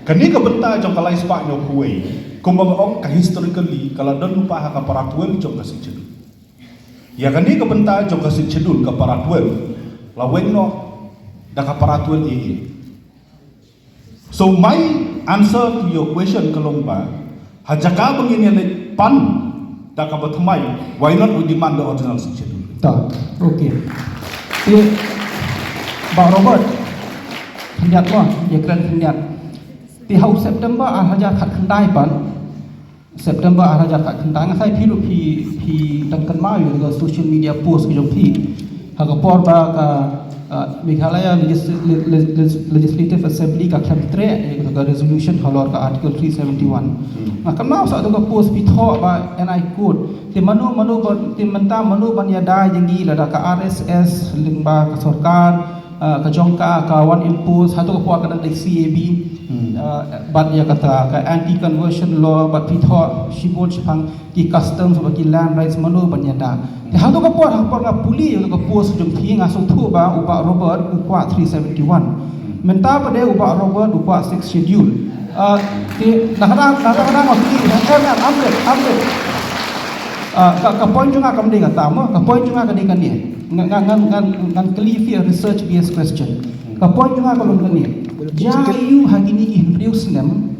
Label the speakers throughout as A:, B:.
A: Kani ka benta jong kalai spa nyo kuwei. Kumbang ong ka historically kalau don lupa ha ka paratuel jong ka sichedul. Ya kani ka benta jong ka sichedul ka paratuel laweng no da ka paratuel ee. So my answer to your question kalongba hajaka bangin yan pan da ka batmai why not we demand the original sichedul.
B: Tak, okey. Pak Robert, hendak lah, dia keren hendak. Di hau September araja kat kendai pan. September araja kat kendai. Saya pilu pi tangkan mayu dengan social media post ke jom pi. Haga por ba ka Meghalaya Legislative Assembly ka khamtre ka resolution halor ka article 371. Maka mau saat tu ka post pi tho ba and I quote ti manu ti menta manu ban yada jenggi lada ka RSS lingba ka sarkar ka jongka ka one impose hatu ka puak ka CAB bat ya kata ka anti conversion law bat pi tho shibol chipang ki customs ba ki land rights manu ban yada hatu ka puak hangpor ka puli ka post jong thi ngaso thu ba upa Robert upa 371 menta pada upa Robert upa 6 schedule ti nakada ngoti update ka point juga kam ding atama ka point juga ka ding kan dia ngan kelifi research based question ka point juga ka lon kan dia jayu hagini ki hrius nem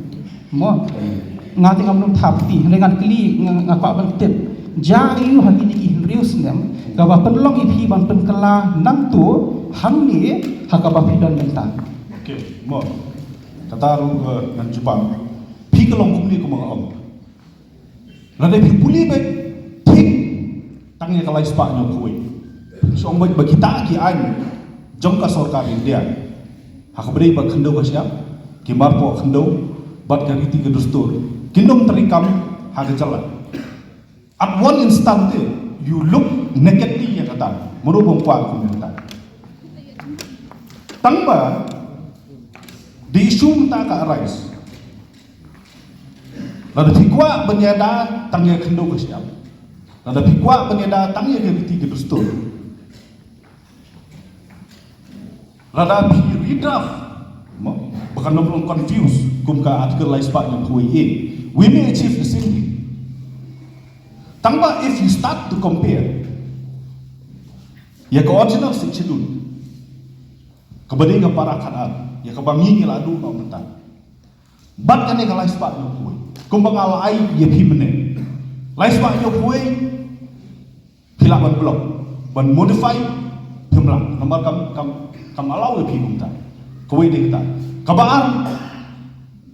B: mo ngati kam lon thapti dengan keli ngapa ban tip jayu hagini ki hrius nem ka ba penlong ipi ban penkela nang tu hang ni hakaba pidan menta.
A: Okay, mo kataru ngan Jepang pi kalong kumni ko mga om lade pi puli be tangnya kalai spa nyo kuwi. So ang bagita ki an jong ka sarkar India. Hakabri ba khendo ka siya? Ki marpo khendo bat ka riti ka dustur. Kindom terikam haga jalan. At one instant you look nakedly ya kata. Merubang kwa ku minta. Tangba di isu ta ka arise. Lalu tikwa benyada tangnya khendo ka siya. Ada pikwa penyeda tangnya ke riti ke dustur. Rada pi redraft. Bukan belum confuse kumka artikel lain sebab yang kuih we may achieve the same thing. Tangba if you start to compare ya ke original schedule kebanding ke para kanal ya ke bangi ke ladu no mentang. Bat kan ke lain sebab yang kuih. Kumbang alai ya pi menen. Lain sebab yang kuih hilang blok, ban modify jumlah nomor kam alau lebih kumta, kau ini kita, kabaan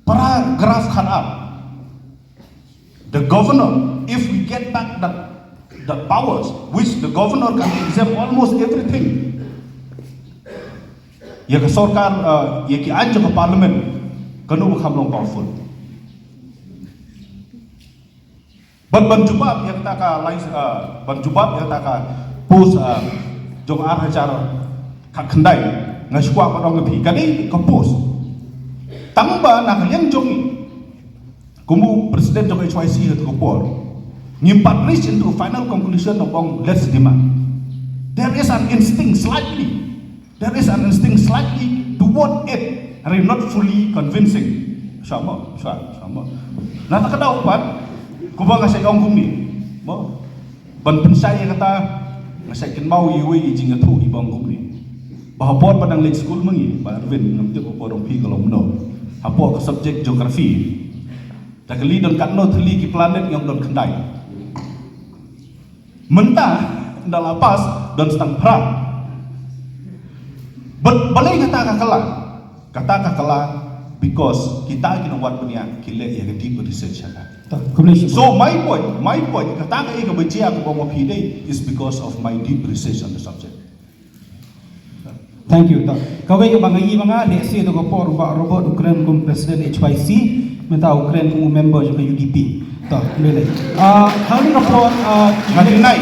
A: para graf kan up, the governor if we get back the powers which the governor can exempt almost everything, ya ke sarkar ya ki aja ke parlimen, kanu bukan long powerful. Ban jubab yang tak lain ban jubab yang tak pos jong ar acara kak kendai ngasukwa padong ngepi kani ke pos tangba nak yang jongi kumu presiden jong HYC itu kopor nyimpat reach into final conclusion of let's demand. There is an instinct slightly toward it and not fully convincing sama nah tak ada upat kuba nga sa iyong kumi mo ban pensay kata nga sa kin mau iwi ijing atu ibang kumi bahapor pa ng late school mangi barwin ng tipo porong pigolom no hapo ka subject geography takali don katno tali ki planet yang don kendai mentah ndalapas don stang pra balay kata kakala because kita ginawa punya kile ya deep research ada. So my point, kata ka baca aku bawa pide is because of my deep research on the subject.
B: Thank you. Kau yang bangai lesi itu kau Robert Ukraine kum Presiden HYC, minta Ukraine kum member juga UDP. Tak, boleh. Hal ini kau ngadinai.